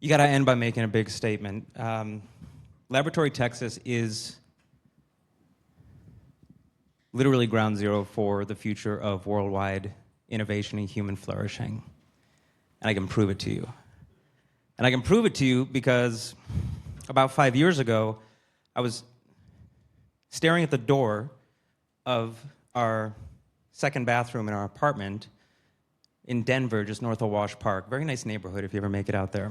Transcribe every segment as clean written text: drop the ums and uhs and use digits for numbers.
You got to end by making a big statement. Laboratory Texas is literally ground zero for the future of worldwide innovation and human flourishing. And I can prove it to you. And I can prove it to you because about 5 years ago, I was staring at the door of our second bathroom in our apartment in Denver, just north of Wash Park. Very nice neighborhood if you ever make it out there.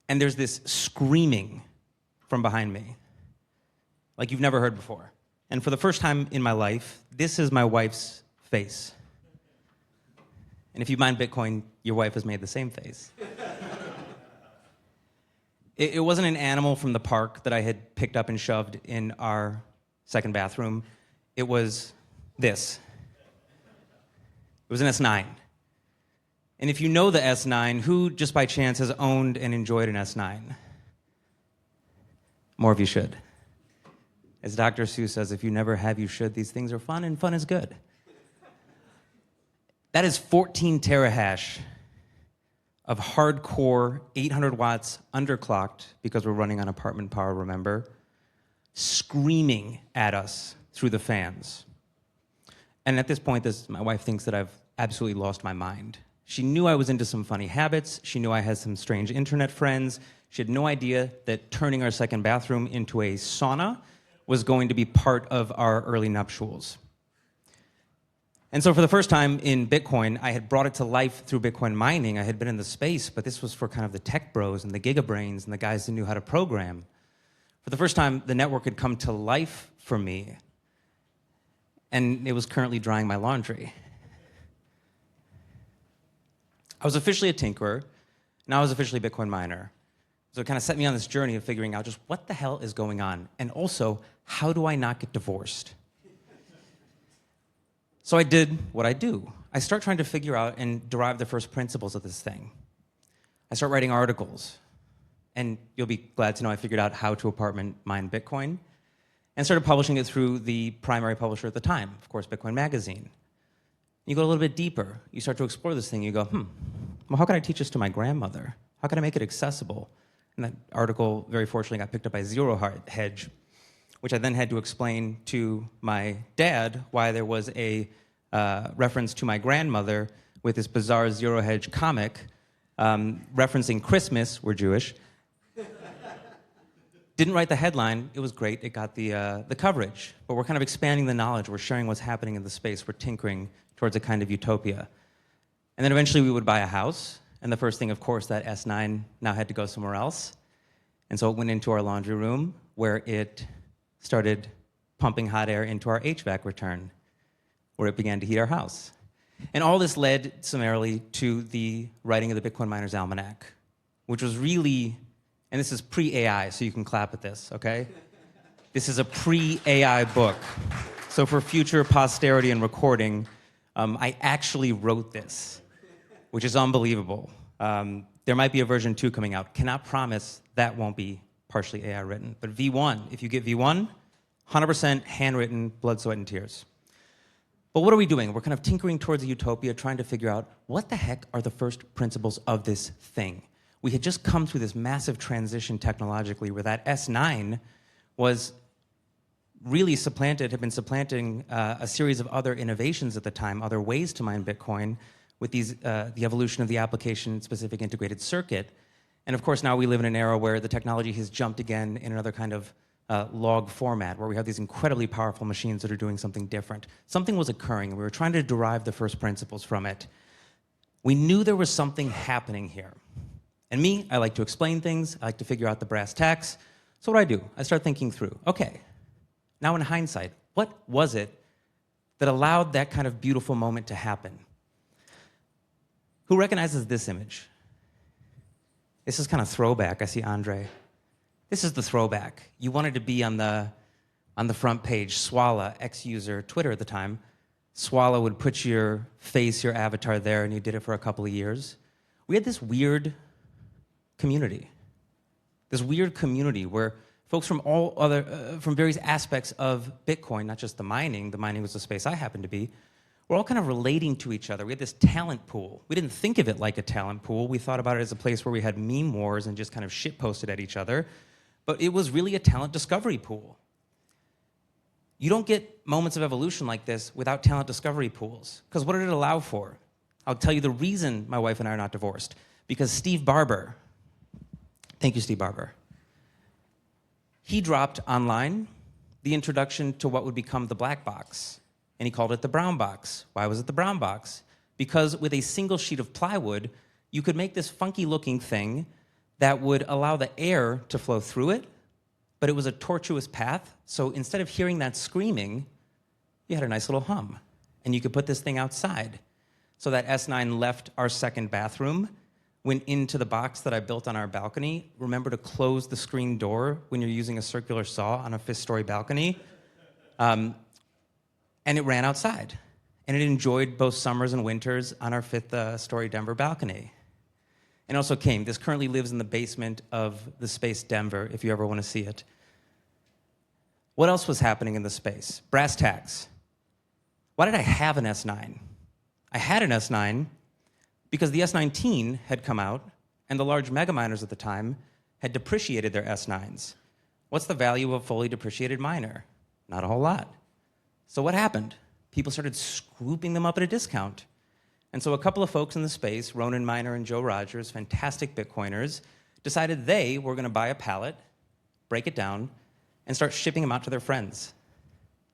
And there's this screaming from behind me, like you've never heard before. And for the first time in my life, this is my wife's face. And if you mine Bitcoin, your wife has made the same face. It wasn't an animal from the park that I had picked up and shoved in our second bathroom. It was this. It was an S9. And if you know the S9, who just by chance has owned and enjoyed an S9? More of you should. As Dr. Seuss says, if you never have, you should. These things are fun, and fun is good. That is 14 terahash of hardcore 800 watts underclocked, because we're running on apartment power, remember, screaming at us through the fans. And at this point, my wife thinks that I've absolutely lost my mind. She knew I was into some funny habits. She knew I had some strange internet friends. She had no idea that turning our second bathroom into a sauna was going to be part of our early nuptials. And so for the first time in Bitcoin, I had brought it to life through Bitcoin mining. I had been in the space, but this was for kind of the tech bros and the gigabrains and the guys who knew how to program. For the first time, the network had come to life for me, and it was currently drying my laundry. I was officially a tinkerer, and I was officially a Bitcoin miner. So it kind of set me on this journey of figuring out just what the hell is going on, and also, how do I not get divorced? So I did what I do. I start trying to figure out and derive the first principles of this thing. I start writing articles, and you'll be glad to know I figured out how to apartment mine Bitcoin, and started publishing it through the primary publisher at the time, of course, Bitcoin Magazine. You go a little bit deeper. You start to explore this thing. You go, well, how can I teach this to my grandmother? How can I make it accessible? And that article, very fortunately, got picked up by Zero Hedge, which I then had to explain to my dad why there was a reference to my grandmother with this bizarre Zero Hedge comic referencing Christmas. We're Jewish. Didn't write the headline. It was great. It got the coverage. But we're kind of expanding the knowledge. We're sharing what's happening in the space. We're tinkering towards a kind of utopia. And then eventually we would buy a house. And the first thing, of course, that S9 now had to go somewhere else. And so it went into our laundry room, where it started pumping hot air into our HVAC return, where it began to heat our house. And all this led summarily to the writing of the Bitcoin Miner's Almanac, which was really, and this is pre-AI, so you can clap at this, okay? This is a pre-AI book. So for future posterity and recording, I actually wrote this, which is unbelievable. There might be a version 2 coming out. Cannot promise that won't be partially AI written. But V1, if you get V1, 100% handwritten, blood, sweat, and tears. But what are we doing? We're kind of tinkering towards a utopia, trying to figure out what the heck are the first principles of this thing. We had just come through this massive transition technologically where that S9 was really had been supplanting a series of other innovations at the time, other ways to mine Bitcoin, with the evolution of the application-specific integrated circuit. And of course, now we live in an era where the technology has jumped again in another kind of log format, where we have these incredibly powerful machines that are doing something different. Something was occurring, and we were trying to derive the first principles from it. We knew there was something happening here. And me, I like to explain things. I like to figure out the brass tacks. So what do? I start thinking through, okay, now in hindsight, what was it that allowed that kind of beautiful moment to happen? Who recognizes this image? This is kind of throwback. I see Andre. This is the throwback. You wanted to be on the front page. Swala, ex-user, Twitter at the time. Swala would put your face, your avatar there, and you did it for a couple of years. We had this weird community. This weird community where folks from from various aspects of Bitcoin, not just the mining was the space I happened to be, we're all kind of relating to each other. We had this talent pool. We didn't think of it like a talent pool. We thought about it as a place where we had meme wars and just kind of shit posted at each other. But it was really a talent discovery pool. You don't get moments of evolution like this without talent discovery pools. Because what did it allow for? I'll tell you the reason my wife and I are not divorced. Because Steve Barber, thank you, Steve Barber, he dropped online the introduction to what would become the black box. And he called it the brown box. Why was it the brown box? Because with a single sheet of plywood, you could make this funky looking thing that would allow the air to flow through it, but it was a tortuous path. So instead of hearing that screaming, you had a nice little hum. And you could put this thing outside. So that S9 left our second bathroom, went into the box that I built on our balcony. Remember to close the screen door when you're using a circular saw on a 5th-story balcony. And it ran outside. And it enjoyed both summers and winters on our 5th-story Denver balcony. And also came. This currently lives in the basement of the Space Denver, if you ever want to see it. What else was happening in the space? Brass tacks. Why did I have an S9? I had an S9 because the S19 had come out, and the large mega miners at the time had depreciated their S9s. What's the value of a fully depreciated miner? Not a whole lot. So what happened? People started scooping them up at a discount. And so a couple of folks in the space, Ronan Miner and Joe Rogers, fantastic Bitcoiners, decided they were going to buy a pallet, break it down, and start shipping them out to their friends.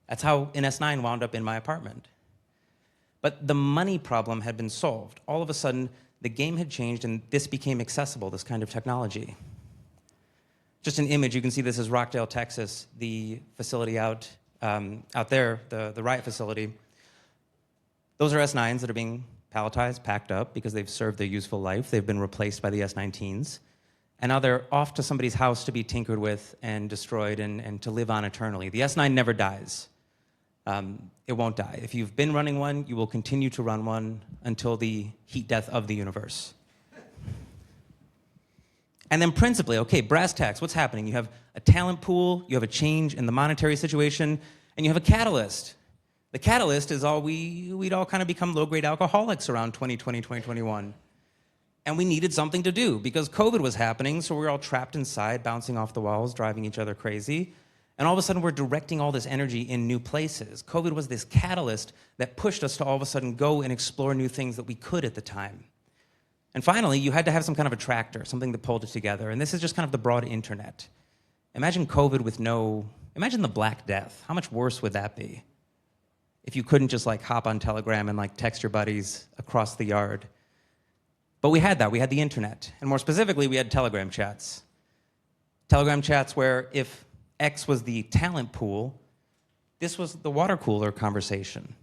That's how an S9 wound up in my apartment. But the money problem had been solved. All of a sudden, the game had changed, and this became accessible, this kind of technology. Just an image, you can see this is Rockdale, Texas, the facility out there, the riot facility. Those are S9s that are being palletized, packed up, because they've served their useful life. They've been replaced by the S19s. And now they're off to somebody's house to be tinkered with and destroyed and to live on eternally. The S9 never dies. It won't die. If you've been running one, you will continue to run one until the heat death of the universe. And then principally, okay, brass tacks, what's happening? You have a talent pool, you have a change in the monetary situation, and you have a catalyst. The catalyst is we'd all kind of become low-grade alcoholics around 2020, 2021. And we needed something to do because COVID was happening, so we were all trapped inside, bouncing off the walls, driving each other crazy. And all of a sudden, we're directing all this energy in new places. COVID was this catalyst that pushed us to all of a sudden go and explore new things that we could at the time. And finally, you had to have some kind of attractor, something that pulled it together. And this is just kind of the broad internet. Imagine COVID with imagine the Black Death. How much worse would that be? If you couldn't just hop on Telegram and text your buddies across the yard. But we had that, we had the internet. And more specifically, we had Telegram chats. Telegram chats where if X was the talent pool, this was the water cooler conversation.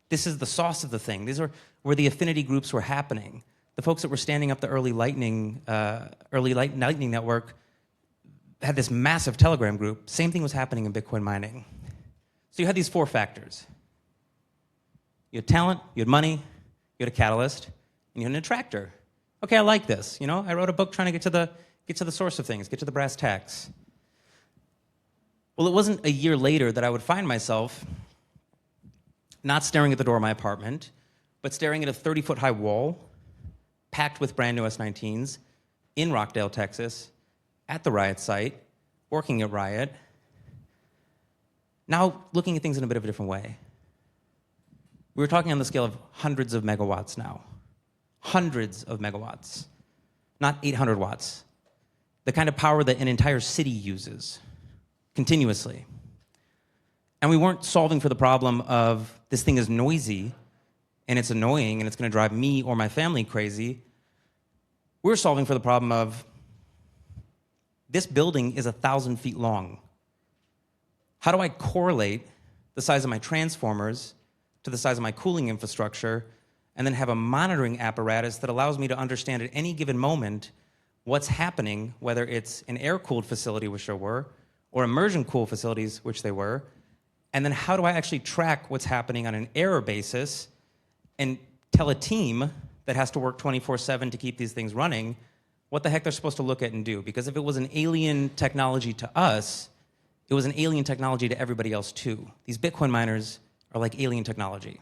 This is the sauce of the thing. These are where the affinity groups were happening. The folks that were standing up the early Lightning network had this massive Telegram group. Same thing was happening in Bitcoin mining. So you had these 4 factors. You had talent, you had money, you had a catalyst, and you had an attractor. Okay, I like this. I wrote a book trying to get to the source of things, get to the brass tacks. Well, it wasn't a year later that I would find myself not staring at the door of my apartment, but staring at a 30-foot high wall packed with brand new S19s in Rockdale, Texas, at the riot site, working at Riot. Now looking at things in a bit of a different way. We're talking on the scale of hundreds of megawatts now. Hundreds of megawatts, not 800 watts. The kind of power that an entire city uses continuously. And we weren't solving for the problem of this thing is noisy and it's annoying and it's going to drive me or my family crazy. We're solving for the problem of this building is 1,000 feet long. How do I correlate the size of my transformers to the size of my cooling infrastructure and then have a monitoring apparatus that allows me to understand at any given moment what's happening, whether it's an air-cooled facility, which there were, or immersion-cooled facilities, which they were, and then how do I actually track what's happening on an error basis and tell a team that has to work 24/7 to keep these things running what the heck they're supposed to look at and do? Because if it was an alien technology to us, it was an alien technology to everybody else too. These Bitcoin miners are like alien technology.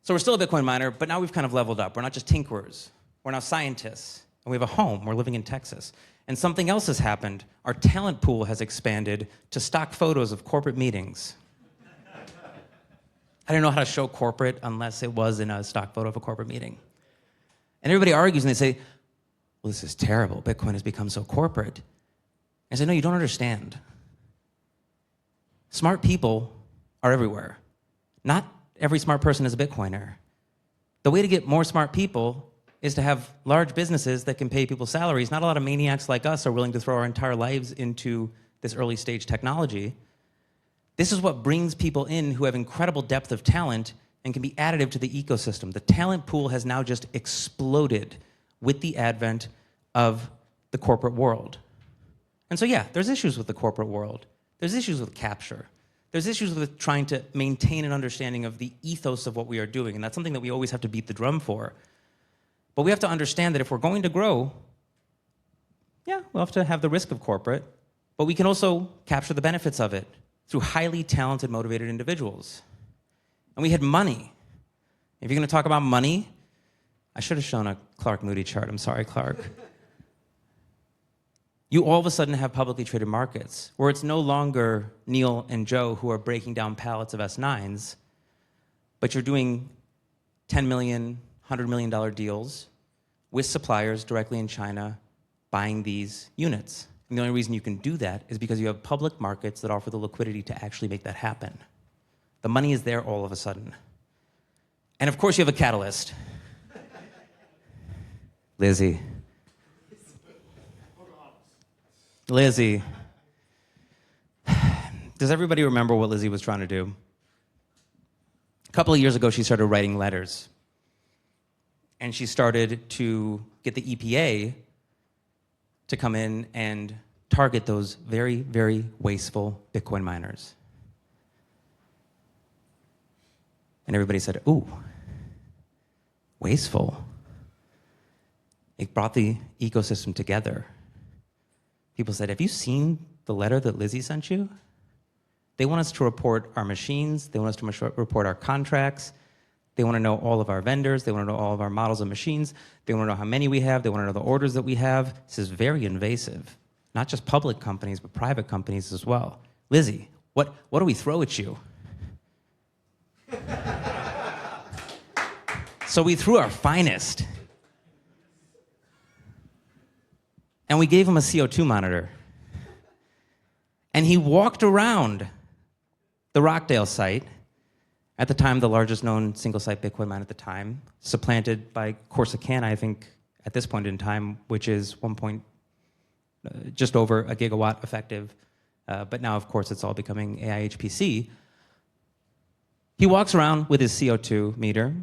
So we're still a Bitcoin miner, but now we've kind of leveled up. We're not just tinkerers. We're now scientists. And we have a home. We're living in Texas. And something else has happened. Our talent pool has expanded to stock photos of corporate meetings. I didn't know how to show corporate unless it was in a stock photo of a corporate meeting. And everybody argues and they say, well, this is terrible. Bitcoin has become so corporate. I say, no, you don't understand. Smart people are everywhere. Not every smart person is a Bitcoiner. The way to get more smart people is to have large businesses that can pay people salaries. Not a lot of maniacs like us are willing to throw our entire lives into this early stage technology. This is what brings people in who have incredible depth of talent and can be additive to the ecosystem. The talent pool has now just exploded with the advent of the corporate world. And so yeah, there's issues with the corporate world. There's issues with capture. There's issues with trying to maintain an understanding of the ethos of what we are doing, and that's something that we always have to beat the drum for. But we have to understand that if we're going to grow, yeah, we'll have to have the risk of corporate, but we can also capture the benefits of it through highly talented, motivated individuals. And we had money. If you're going to talk about money, I should have shown a Clark Moody chart. I'm sorry, Clark. You all of a sudden have publicly traded markets where it's no longer Neil and Joe who are breaking down pallets of S9s, but you're doing $10 million, $100 million deals with suppliers directly in China buying these units. And the only reason you can do that is because you have public markets that offer the liquidity to actually make that happen. The money is there all of a sudden. And of course you have a catalyst. Lizzie. Lizzie. Does everybody remember what Lizzie was trying to do? A couple of years ago, she started writing letters. And she started to get the EPA to come in and target those very, very wasteful Bitcoin miners. And everybody said, ooh, wasteful. It brought the ecosystem together. People said, have you seen the letter that Lizzie sent you? They want us to report our machines. They want us to report our contracts. They want to know all of our vendors. They want to know all of our models of machines. They want to know how many we have. They want to know the orders that we have. This is very invasive. Not just public companies, but private companies as well. Lizzie, what do we throw at you? So we threw our finest. And we gave him a CO2 monitor. And he walked around the Rockdale site, at the time the largest known single-site Bitcoin mine at the time, supplanted by Corsicana, I think, at this point in time, which is just over a gigawatt effective. But now, of course, it's all becoming AI HPC. He walks around with his CO2 meter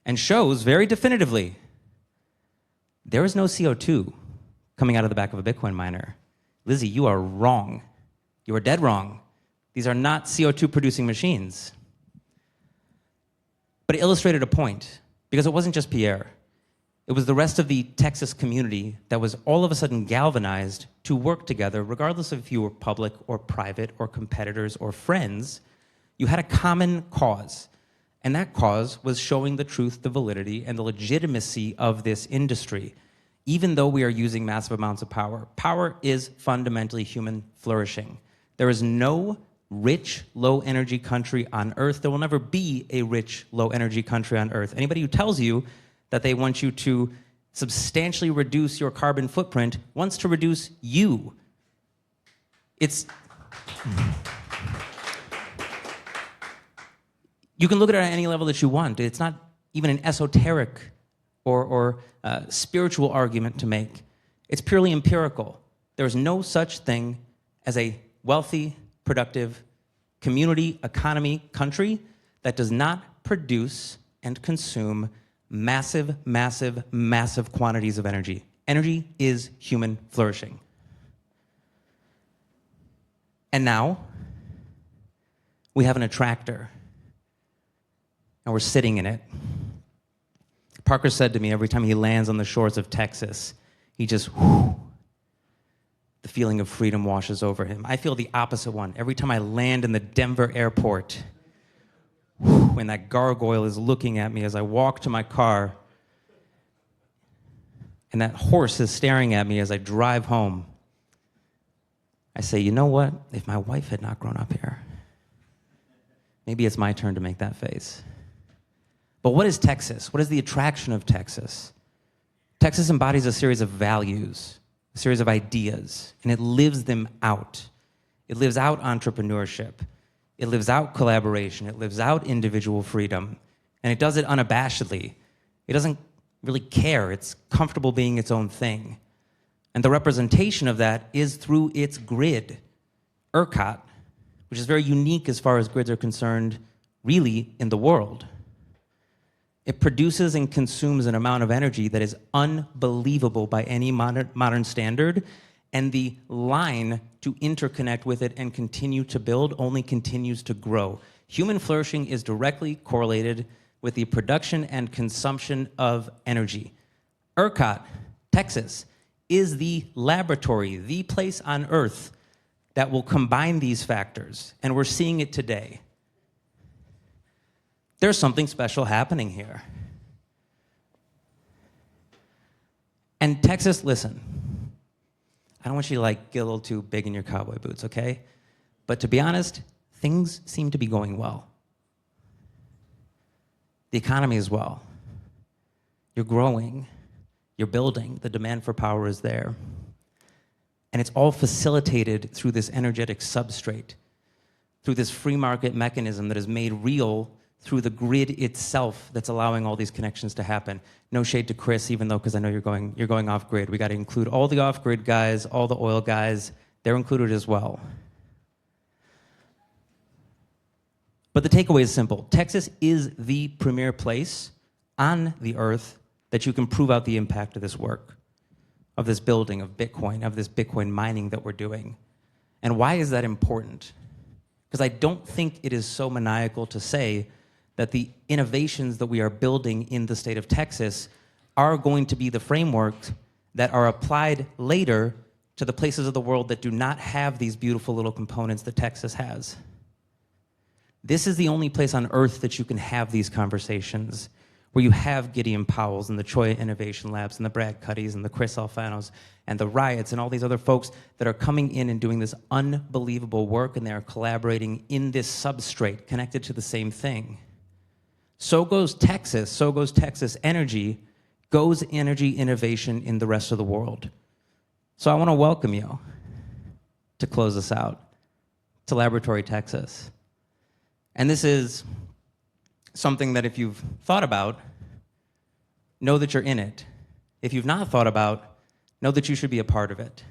and shows very definitively there is no CO2 coming out of the back of a Bitcoin miner. Lizzie, you are wrong. You are dead wrong. These are not CO2 producing machines. But it illustrated a point, because it wasn't just Pierre. It was the rest of the Texas community that was all of a sudden galvanized to work together, regardless of if you were public or private or competitors or friends. You had a common cause, and that cause was showing the truth, the validity, and the legitimacy of this industry. Even though we are using massive amounts of power, power is fundamentally human flourishing. There is no rich, low-energy country on Earth. There will never be a rich, low-energy country on Earth. Anybody who tells you that they want you to substantially reduce your carbon footprint wants to reduce you. You can look at it at any level that you want. It's not even an esoteric or spiritual argument to make. It's purely empirical. There is no such thing as a wealthy, productive community, economy, country that does not produce and consume massive, massive, massive quantities of energy. Energy is human flourishing. And now, we have an attractor, and we're sitting in it. Parker said to me every time he lands on the shores of Texas, he just, the feeling of freedom washes over him. I feel the opposite one. Every time I land in the Denver airport, when that gargoyle is looking at me as I walk to my car, and that horse is staring at me as I drive home, I say, you know what? If my wife had not grown up here, maybe it's my turn to make that face. But what is Texas? What is the attraction of Texas? Texas embodies a series of values, a series of ideas, and it lives them out. It lives out entrepreneurship. It lives out collaboration. It lives out individual freedom. And it does it unabashedly. It doesn't really care. It's comfortable being its own thing. And the representation of that is through its grid, ERCOT, which is very unique as far as grids are concerned, really, in the world. It produces and consumes an amount of energy that is unbelievable by any modern standard, and the line to interconnect with it and continue to build only continues to grow. Human flourishing is directly correlated with the production and consumption of energy. ERCOT, Texas, is the laboratory, the place on Earth that will combine these factors, and we're seeing it today. There's something special happening here. And Texas, listen, I don't want you to get a little too big in your cowboy boots, okay? But to be honest, things seem to be going well. The economy is well. You're growing. You're building. The demand for power is there. And it's all facilitated through this energetic substrate, through this free market mechanism that is made real through the grid itself that's allowing all these connections to happen. No shade to Chris, even though, because I know you're going off grid. We got to include all the off grid guys, all the oil guys. They're included as well. But the takeaway is simple. Texas is the premier place on the earth that you can prove out the impact of this work, of this building, of Bitcoin, of this Bitcoin mining that we're doing. And why is that important? Because I don't think it is so maniacal to say that the innovations that we are building in the state of Texas are going to be the frameworks that are applied later to the places of the world that do not have these beautiful little components that Texas has. This is the only place on earth that you can have these conversations, where you have Gideon Powells and the Choya Innovation Labs and the Brad Cuddys and the Chris Alfanos and the Riots and all these other folks that are coming in and doing this unbelievable work, and they are collaborating in this substrate connected to the same thing. So goes Texas energy, goes energy innovation in the rest of the world. So I want to welcome you to close us out to Laboratory Texas. And this is something that if you've thought about, know that you're in it. If you've not thought about, know that you should be a part of it.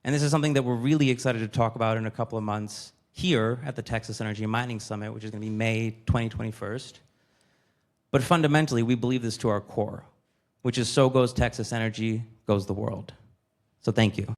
And this is something that we're really excited to talk about in a couple of months here at the Texas Energy and Mining Summit, which is going to be May 2021. But fundamentally, we believe this to our core, which is so goes Texas energy, goes the world. So thank you.